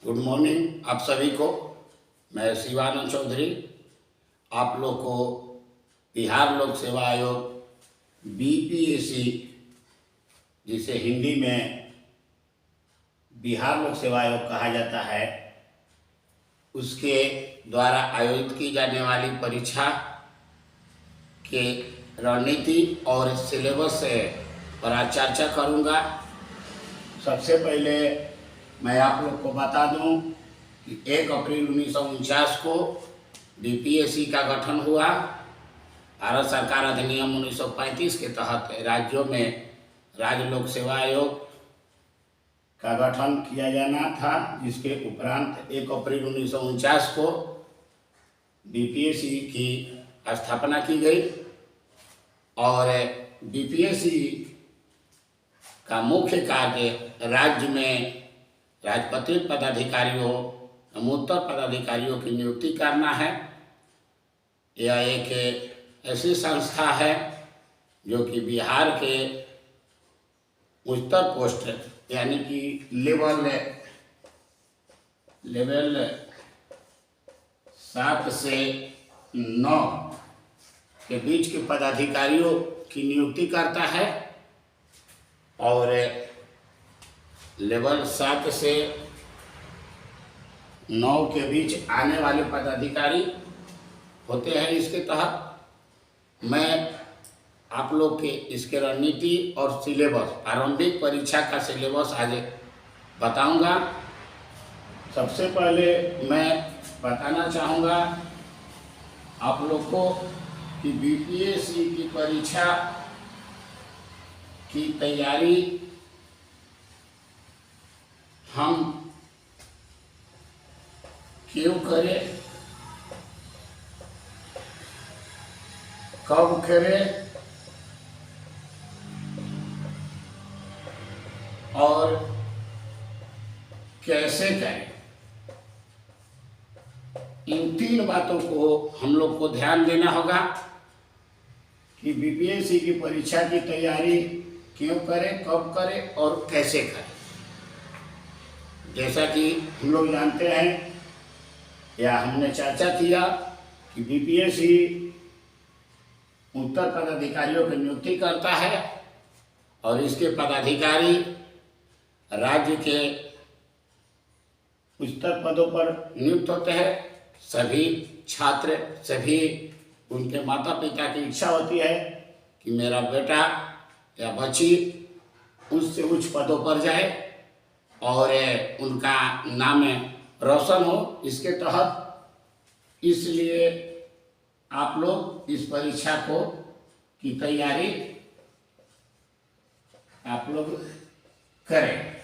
Good morning आप सभी को। मैं शिवानंद चौधरी आप लोग को बिहार लोक सेवा आयोग बीपीएससी, जिसे हिंदी में बिहार लोक सेवा आयोग कहा जाता है, उसके द्वारा आयोजित की जाने वाली परीक्षा के रणनीति और सिलेबस पर आज चर्चा करूँगा। सबसे पहले मैं आप लोग को बता दूं कि 1 अप्रैल 1949 को बीपीएससी का गठन हुआ। भारत सरकार अधिनियम 1935 के तहत राज्यों में राज्य लोक सेवा आयोग का गठन किया जाना था, जिसके उपरांत 1 अप्रैल 1949 को बीपीएससी की स्थापना की गई। और बीपीएससी का मुख्य कार्य राज्य में राजपत्रित पदाधिकारियों अमूर्त पदाधिकारियों की नियुक्ति करना है। यह एक ऐसी संस्था है जो कि बिहार के उच्चतर पोस्ट यानी कि लेवल 7 से 9 के बीच के पदाधिकारियों की नियुक्ति करता है और लेवल 7 से 9 के बीच आने वाले पदाधिकारी होते हैं। इसके तहत मैं आप लोग के इसके रणनीति और सिलेबस, आरंभिक परीक्षा का सिलेबस आज बताऊंगा। सबसे पहले मैं बताना चाहूँगा आप लोग को कि बीपीएससी की परीक्षा की तैयारी हम क्यों करें, कब करें और कैसे करें, इन 3 बातों को हम लोग को ध्यान देना होगा कि बीपीएससी की परीक्षा की तैयारी क्यों करें, कब करें और कैसे करें। जैसा कि हम लोग जानते हैं या हमने चर्चा किया कि बीपीएससी उत्तर पदाधिकारियों की नियुक्ति करता है और इसके पदाधिकारी राज्य के उच्चतर पदों पर नियुक्त होते हैं। सभी छात्र, सभी उनके माता पिता की इच्छा होती है कि मेरा बेटा या बच्ची उच्च से उच्च पदों पर जाए और उनका नाम रोशन हो। इसके तहत इसलिए आप लोग इस परीक्षा को की तैयारी आप लोग करें,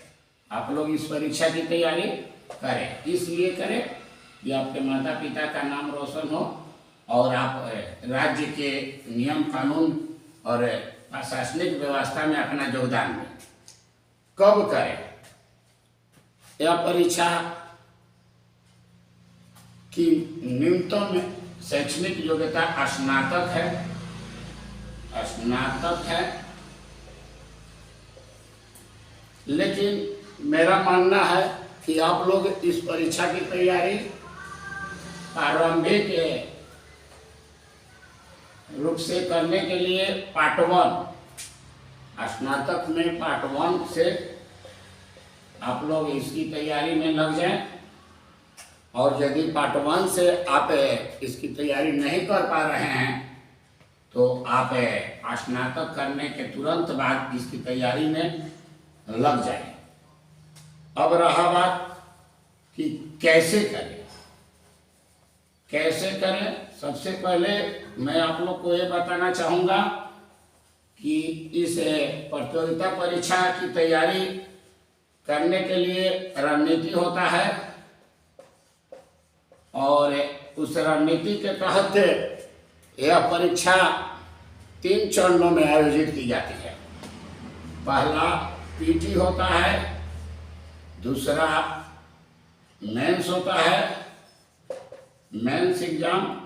आप लोग इस परीक्षा की तैयारी करें। इसलिए करें कि आपके माता पिता का नाम रोशन हो और आप राज्य के नियम कानून और प्रशासनिक व्यवस्था में अपना योगदान दें। कब करें? यह परीक्षा की न्यूनतम शैक्षणिक योग्यता स्नातक है। लेकिन मेरा मानना है कि आप लोग इस परीक्षा की तैयारी प्रारंभिक रूप से करने के लिए पार्ट 1 स्नातक में पार्ट 1 से आप लोग इसकी तैयारी में लग जाएं। और यदि पार्ट 1 से आप इसकी तैयारी नहीं कर पा रहे हैं तो आप स्नातक करने के तुरंत बाद इसकी तैयारी में लग जाएं। अब रहा बात कि कैसे करें। सबसे पहले मैं आप लोग को ये बताना चाहूँगा कि इस प्रतियोगिता परीक्षा की तैयारी करने के लिए रणनीति होता है और उस रणनीति के तहत यह परीक्षा 3 चरणों में आयोजित की जाती है। पहला पीटी होता है, दूसरा मेंस होता है, मेंस एग्जाम,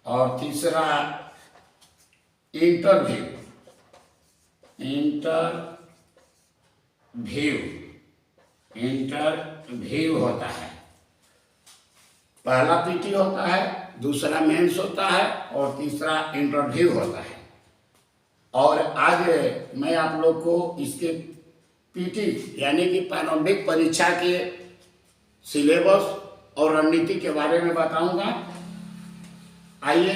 और तीसरा इंटरव्यू इंटरव्यू होता है। पहला पीटी होता है, दूसरा मेंस होता है और तीसरा इंटरव्यू होता है। और आज मैं आप लोग को इसके पीटी यानी कि प्रारंभिक परीक्षा के सिलेबस और रणनीति के बारे में बताऊंगा। आइए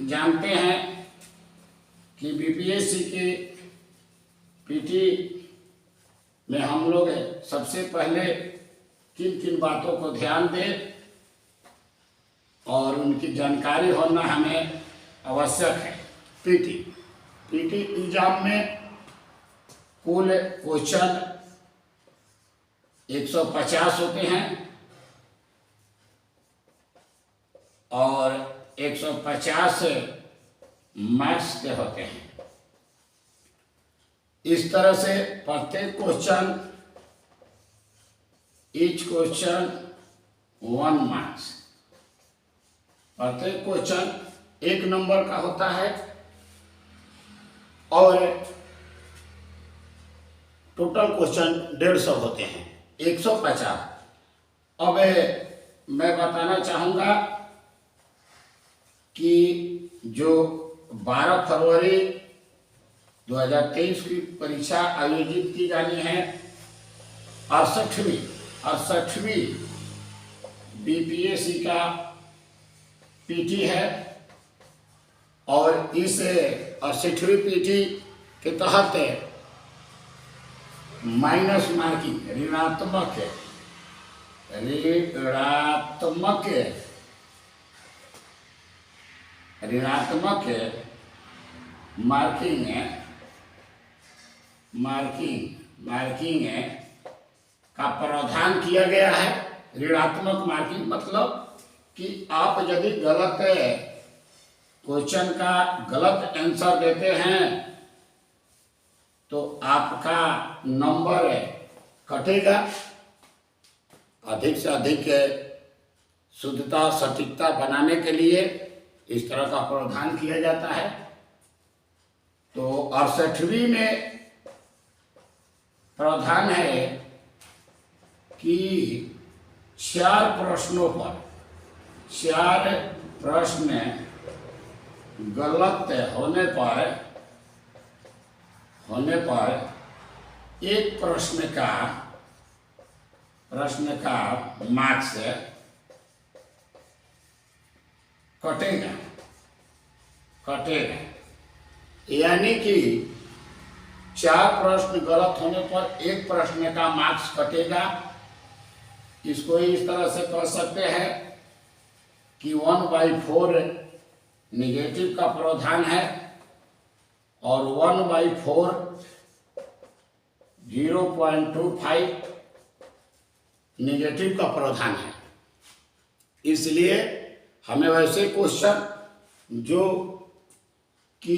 जानते हैं कि बीपीएससी के पीटी में हम लोग सबसे पहले किन किन बातों को ध्यान दें और उनकी जानकारी होना हमें आवश्यक है। पीटी एग्जाम में कुल क्वेश्चन 150 होते हैं और 150 मार्क्स के होते हैं। इस तरह से प्रत्येक क्वेश्चन, ईच क्वेश्चन 1 मार्क्स। प्रत्येक क्वेश्चन 1 नंबर का होता है और टोटल क्वेश्चन 150 होते हैं, 150। अब मैं बताना चाहूंगा कि जो 12 फरवरी 2023 की परीक्षा आयोजित की जानी है, 68वीं बीपीएससी का पीटी है। और इस 68वीं पीटी के तहत माइनस मार्किंग, ऋणात्मक मार्किंग का प्रावधान किया गया है। ऋणात्मक मार्किंग मतलब कि आप यदि गलत क्वेश्चन का गलत आंसर देते हैं तो आपका नंबर कटेगा। अधिक से अधिक शुद्धता सटीकता बनाने के लिए इस तरह का प्रावधान किया जाता है। तो 68वीं में प्रावधान है कि 4 प्रश्नों पर 4 प्रश्न गलत होने पर एक प्रश्न का मार्क्स कटेगा। यानी कि 4 प्रश्न गलत होने पर एक प्रश्न का मार्क्स कटेगा। इसको इस तरह से कह सकते हैं कि 1/4 निगेटिव का प्रावधान है और 1/4 0.25 निगेटिव का प्रावधान है। इसलिए हमें वैसे क्वेश्चन जो कि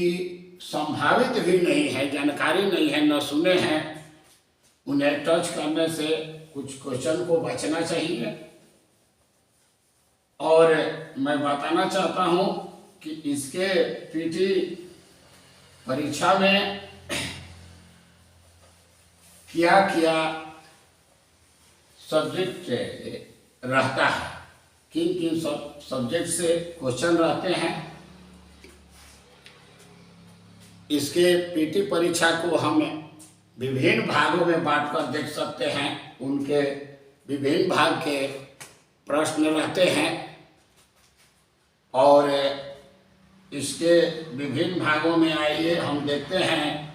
संभावित भी नहीं है, जानकारी नहीं है, न सुने हैं, उन्हें टच करने से कुछ क्वेश्चन को बचना चाहिए। और मैं बताना चाहता हूं कि इसके पीटी परीक्षा में क्या सब्जेक्ट रहता है, किन सब्जेक्ट से क्वेश्चन रहते हैं। इसके पीटी परीक्षा को हम विभिन्न भागों में बांटकर देख सकते हैं। उनके विभिन्न भाग के प्रश्न रहते हैं और इसके विभिन्न भागों में आइए हम देखते हैं।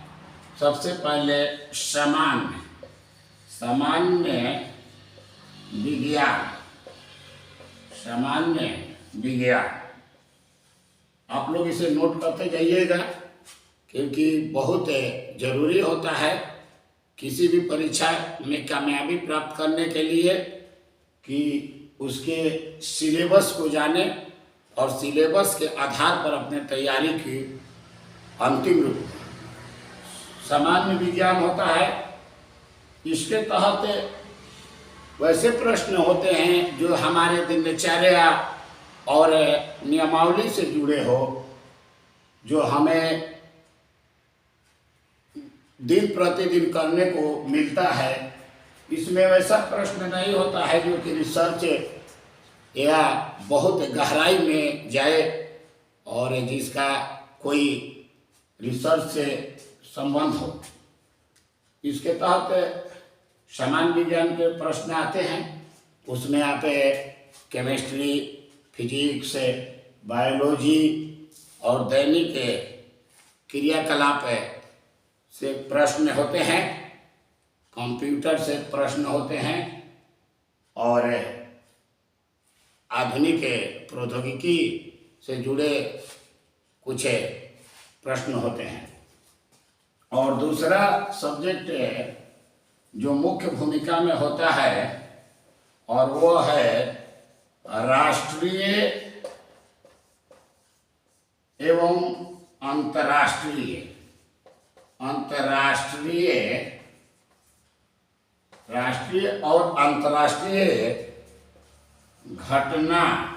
सबसे पहले सामान्य विज्ञान। आप लोग इसे नोट करते जाइएगा क्योंकि बहुत जरूरी होता है किसी भी परीक्षा में कामयाबी प्राप्त करने के लिए कि उसके सिलेबस को जाने और सिलेबस के आधार पर अपने तैयारी की अंतिम रूप सामान्य विज्ञान होता है। इसके तहत वैसे प्रश्न होते हैं जो हमारे दिनचर्या और नियमावली से जुड़े हो, जो हमें दिन प्रतिदिन करने को मिलता है, इसमें वैसा प्रश्न नहीं होता है जो कि रिसर्च या बहुत गहराई में जाए और जिसका कोई रिसर्च से संबंध हो। इसके तहत सामान्य विज्ञान के प्रश्न आते हैं, उसमें आप केमिस्ट्री, फिजिक्स, बायोलॉजी और दैनिक क्रियाकलाप से प्रश्न होते हैं, कंप्यूटर से प्रश्न होते हैं और आधुनिक प्रौद्योगिकी से जुड़े कुछ प्रश्न होते हैं। और दूसरा सब्जेक्ट जो मुख्य भूमिका में होता है और वो है राष्ट्रीय एवं अंतर्राष्ट्रीय राष्ट्रीय और अंतर्राष्ट्रीय घटनाएं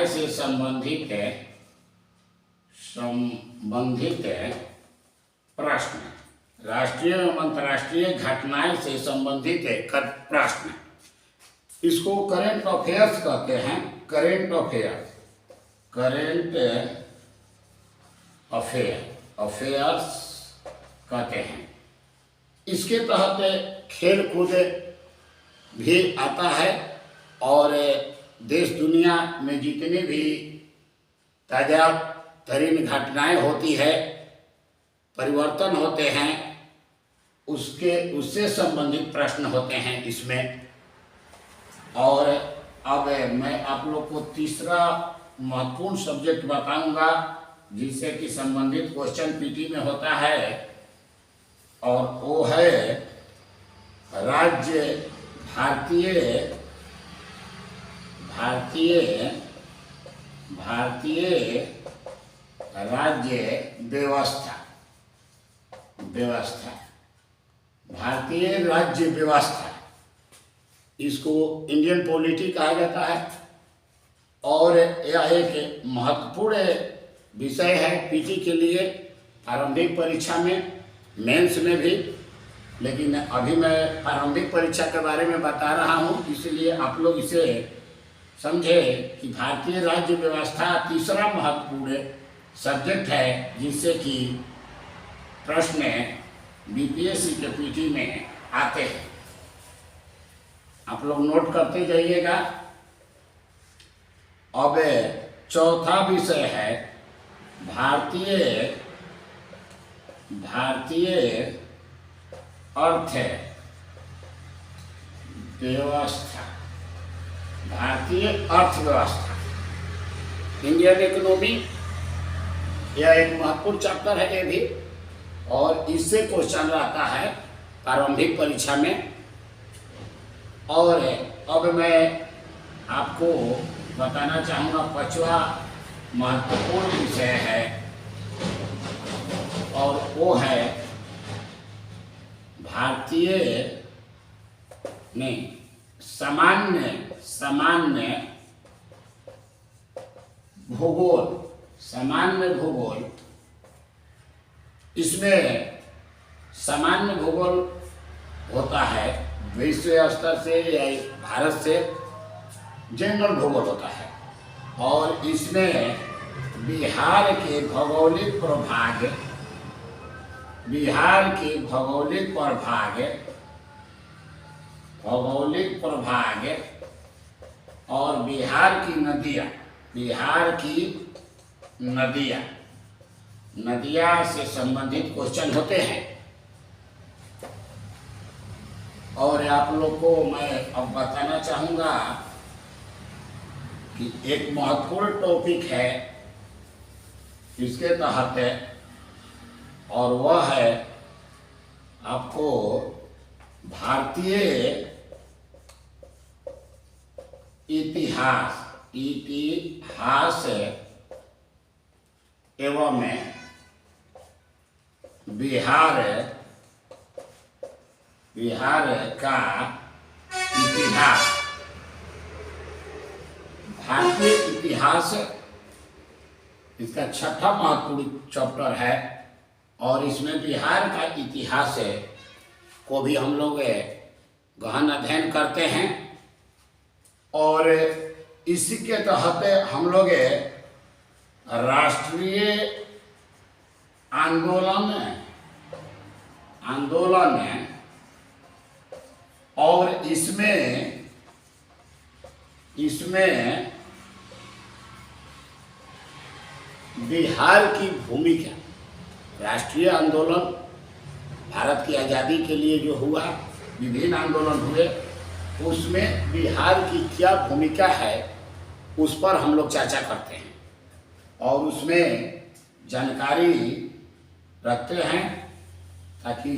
से संबंधित प्रश्न, राष्ट्रीय एवं अंतर्राष्ट्रीय घटनाएं से संबंधित प्रश्न, इसको करेंट अफेयर्स कहते हैं। करेंट अफेयर्स कहते हैं। इसके तहत खेल कूद भी आता है और देश दुनिया में जितनी भी ताजा तरीन घटनाएं होती है, परिवर्तन होते हैं, उससे संबंधित प्रश्न होते हैं इसमें। और अब मैं आप लोग को तीसरा महत्वपूर्ण सब्जेक्ट बताऊंगा जिससे कि संबंधित क्वेश्चन पीटी में होता है, और वो है भारतीय राज्य व्यवस्था। भारतीय राज्य व्यवस्था, इसको इंडियन पॉलिटी कहा जाता है और यह एक महत्वपूर्ण विषय है पीटी के लिए, प्रारंभिक परीक्षा में, मेंस में भी। लेकिन अभी मैं प्रारंभिक परीक्षा के बारे में बता रहा हूँ, इसलिए आप लोग इसे समझे कि भारतीय राज्य व्यवस्था तीसरा महत्वपूर्ण सब्जेक्ट है जिससे कि प्रश्न बीपीएससी के पीटी में आते हैं। आप लोग नोट करते जाइएगा। अब चौथा विषय है भारतीय अर्थव्यवस्था। इंडियन इकोनॉमी, यह एक महत्वपूर्ण चैप्टर है ये भी, और इससे क्वेश्चन आता है प्रारंभिक परीक्षा में। और अब मैं आपको बताना चाहूँगा पांचवा महत्वपूर्ण विषय है, और वो है सामान्य भूगोल। इसमें सामान्य भूगोल होता है विश्व स्तर से या भारत से, जनरल भूगोल होता है, और इसमें बिहार के भौगोलिक प्रभाग और बिहार की नदियाँ से संबंधित क्वेश्चन होते हैं। और आप लोग को मैं अब बताना चाहूँगा कि एक महत्वपूर्ण टॉपिक है इसके तहत, और वह है आपको भारतीय इतिहास एवं बिहार का इतिहास। भारतीय इतिहास इसका छठा महत्वपूर्ण चैप्टर है, और इसमें बिहार का इतिहास को भी हम लोग गहन अध्ययन करते हैं। और इसी के तहत हम लोग राष्ट्रीय आंदोलन और इसमें बिहार की भूमिका, राष्ट्रीय आंदोलन भारत की आज़ादी के लिए जो हुआ, विभिन्न आंदोलन हुए, उसमें बिहार की क्या भूमिका है उस पर हम लोग चर्चा करते हैं और उसमें जानकारी रखते हैं ताकि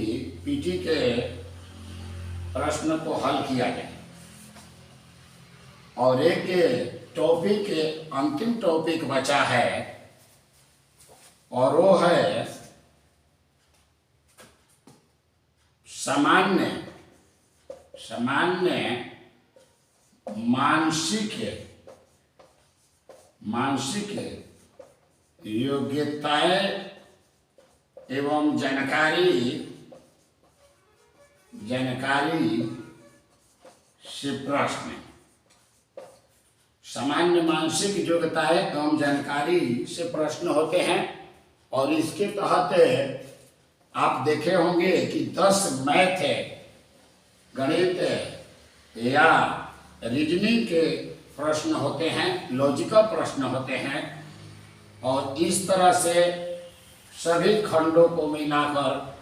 पीटी के प्रश्न को हल किया जाए। और एक टॉपिक, अंतिम टॉपिक बचा है और वो है सामान्य मानसिक योग्यताएं एवं जानकारी से प्रश्न। सामान्य मानसिक योग्यताएं एवं जानकारी से प्रश्न होते हैं और इसके तहत आप देखे होंगे कि 10 मैथ, गणित या रीजनिंग के प्रश्न होते हैं, लॉजिकल प्रश्न होते हैं और इस तरह से सभी खंडों को मिलाकर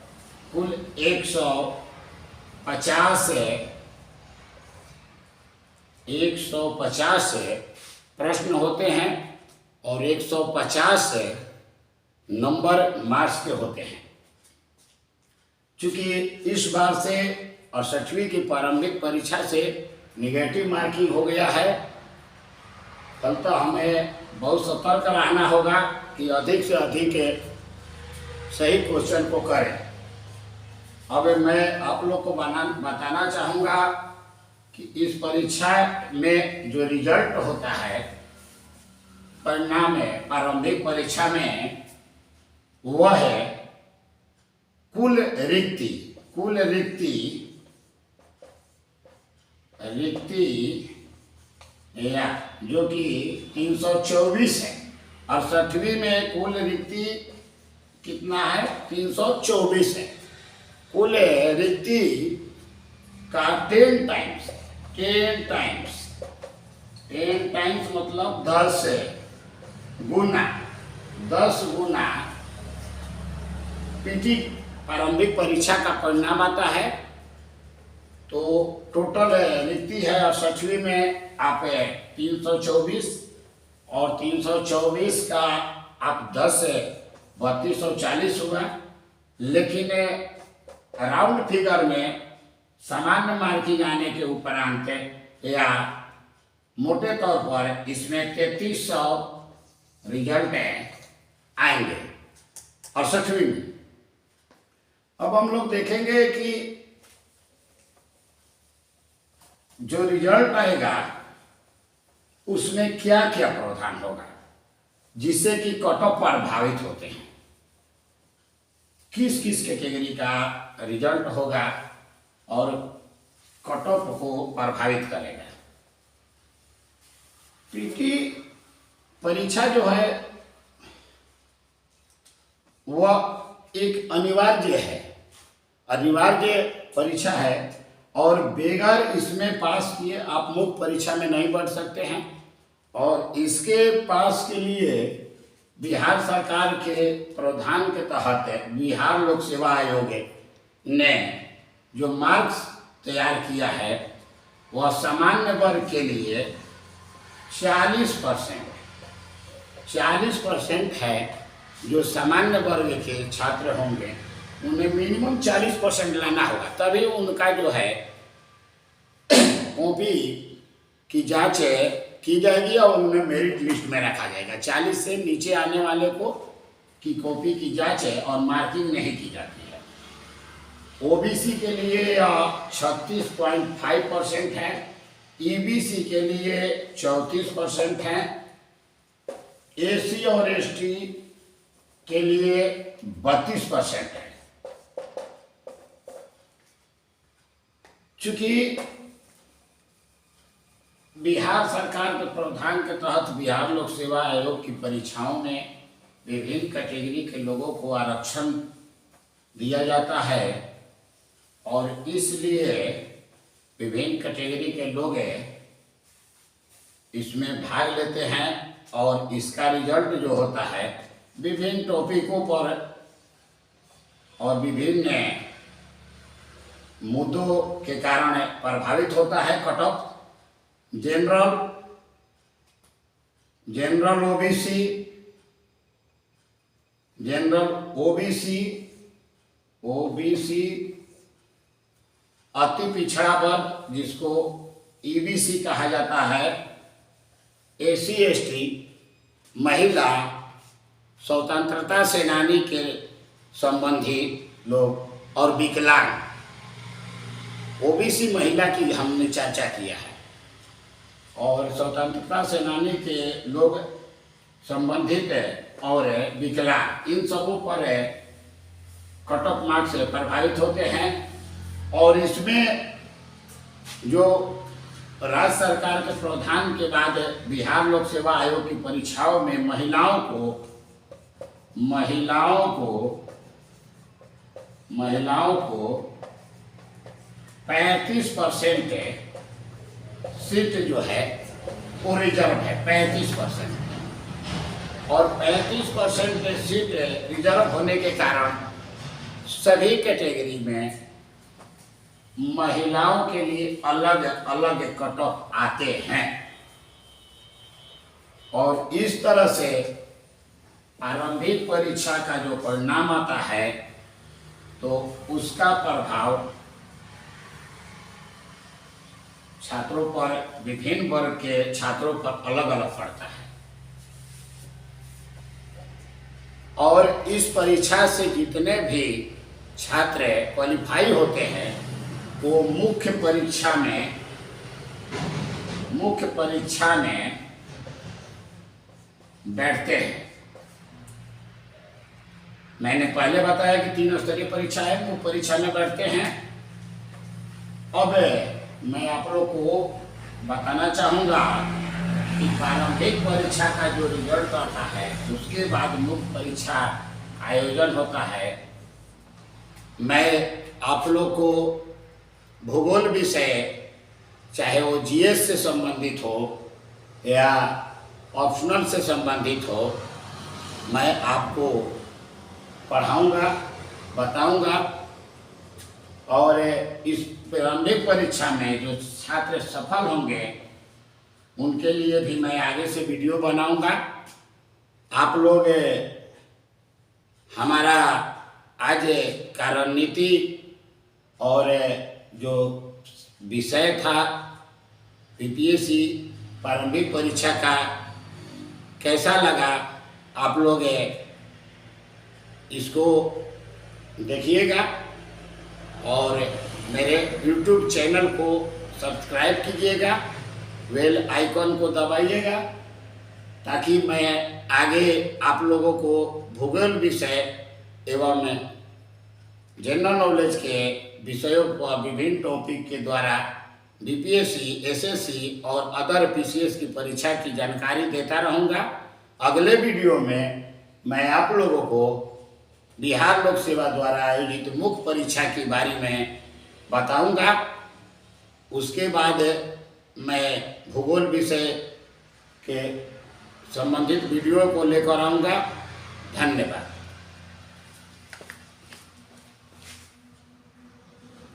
कुल 150 प्रश्न होते हैं और 150 नंबर मार्क्स के होते हैं। चूंकि इस बार से 68वीं की प्रारंभिक परीक्षा से निगेटिव मार्किंग हो गया है, कल तो हमें बहुत सतर्क रहना होगा कि अधिक से अधिक सही क्वेश्चन को करें। अब मैं आप लोग को बताना चाहूँगा कि इस परीक्षा में जो रिजल्ट होता है, परिणाम है प्रारंभिक परीक्षा में, वह है कुल रिक्ति या जो कि 324 है। 68वीं में कुल रिक्ति कितना है? 324 है। कुल रिक्ति का 10 टाइम्स मतलब 10 गुना पीटी प्रारंभिक परीक्षा का परिणाम आता है। तो टोटल रिक्ति है 68वीं में आप 324 और 324 का आप 10 3240 हुआ। लेकिन राउंड फिगर में सामान्य मार्किंग आने के उपरांत या मोटे तौर पर इसमें 3300 रिजल्ट आएंगे 68वीं में। अब हम लोग देखेंगे कि जो रिजल्ट आएगा उसमें क्या क्या प्रावधान होगा जिससे कि कट ऑफ प्रभावित होते हैं, किस किस कैटेगरी का रिजल्ट होगा और कट ऑफ को प्रभावित करेगा। पीटी परीक्षा जो है वह एक अनिवार्य परीक्षा है और बेगर इसमें पास किए आप मुख्य परीक्षा में नहीं बढ़ सकते हैं। और इसके पास के लिए बिहार सरकार के प्रावधान के तहत बिहार लोक सेवा आयोग ने जो मार्क्स तैयार किया है वह सामान्य वर्ग के लिए 40% है। जो सामान्य वर्ग के छात्र होंगे उन्हें मिनिमम 40% लाना होगा, तभी उनका जो है कॉपी की जांच की जाएगी और उन्हें मेरिट लिस्ट में रखा जाएगा। 40 से नीचे आने वाले को की कॉपी की जांच और मार्किंग नहीं की जाती है। ओबीसी के लिए 36.5% है, ईबीसी के लिए 34% है, एसी और एसटी के लिए 32% है। चूंकि बिहार सरकार के प्रावधान के तहत बिहार लोक सेवा आयोग की परीक्षाओं में विभिन्न कैटेगरी के लोगों को आरक्षण दिया जाता है और इसलिए विभिन्न कैटेगरी के लोग इसमें भाग लेते हैं और इसका रिजल्ट जो होता है विभिन्न टॉपिकों पर और विभिन्न मुद्दों के कारण प्रभावित होता है। कट ऑफ जनरल ओबीसी अति पिछड़ा वर्ग जिसको ईबीसी कहा जाता है, एसी एसटी, महिला, स्वतंत्रता सेनानी के संबंधी लोग और विकलांग। ओबीसी महिला की हमने चर्चा किया है और स्वतंत्रता सेनानी के लोग संबंधित और विकलांग, इन सबों पर कट ऑफ मार्क्स से प्रभावित होते हैं। और इसमें जो राज्य सरकार के प्रावधान के बाद बिहार लोक सेवा आयोग की परीक्षाओं में महिलाओं को 35% सीट जो है वो रिजर्व है, 35%। और 35% सीट रिजर्व होने के कारण सभी कैटेगरी में महिलाओं के लिए अलग अलग कट ऑफ आते हैं और इस तरह से प्रारंभिक परीक्षा का जो परिणाम आता है तो उसका प्रभाव छात्रों पर, विभिन्न वर्ग के छात्रों पर अलग अलग पड़ता है। और इस परीक्षा से जितने भी छात्र क्वालिफाई होते हैं वो मुख्य परीक्षा में बैठते हैं। मैंने पहले बताया कि 3 स्तरीय परीक्षा है, मुख्य परीक्षा में बैठते हैं। अब मैं आप लोग को बताना चाहूँगा कि प्रारंभिक परीक्षा का जो रिजल्ट आता है उसके बाद मुख्य परीक्षा आयोजन होता है। मैं आप लोग को भूगोल विषय, चाहे वो जीएस से संबंधित हो या ऑप्शनल से संबंधित हो, मैं आपको पढ़ाऊँगा, बताऊँगा। और इस प्रारंभिक परीक्षा में जो छात्र सफल होंगे उनके लिए भी मैं आगे से वीडियो बनाऊँगा। आप लोग हमारा आज का रणनीति और जो विषय था बीपीएससी प्रारंभिक परीक्षा का कैसा लगा, आप लोग इसको देखिएगा और मेरे YouTube चैनल को सब्सक्राइब कीजिएगा, बेल आइकॉन को दबाइएगा ताकि मैं आगे आप लोगों को भूगोल विषय एवं जनरल नॉलेज के विषयों पर विभिन्न टॉपिक के द्वारा बीपीएससी, एसएससी और अदर पीसीएस की परीक्षा की जानकारी देता रहूँगा। अगले वीडियो में मैं आप लोगों को बिहार लोक सेवा द्वारा आयोजित मुख्य परीक्षा के बारे में बताऊंगा। उसके बाद मैं भूगोल विषय के संबंधित वीडियो को लेकर आऊँगा। धन्यवाद।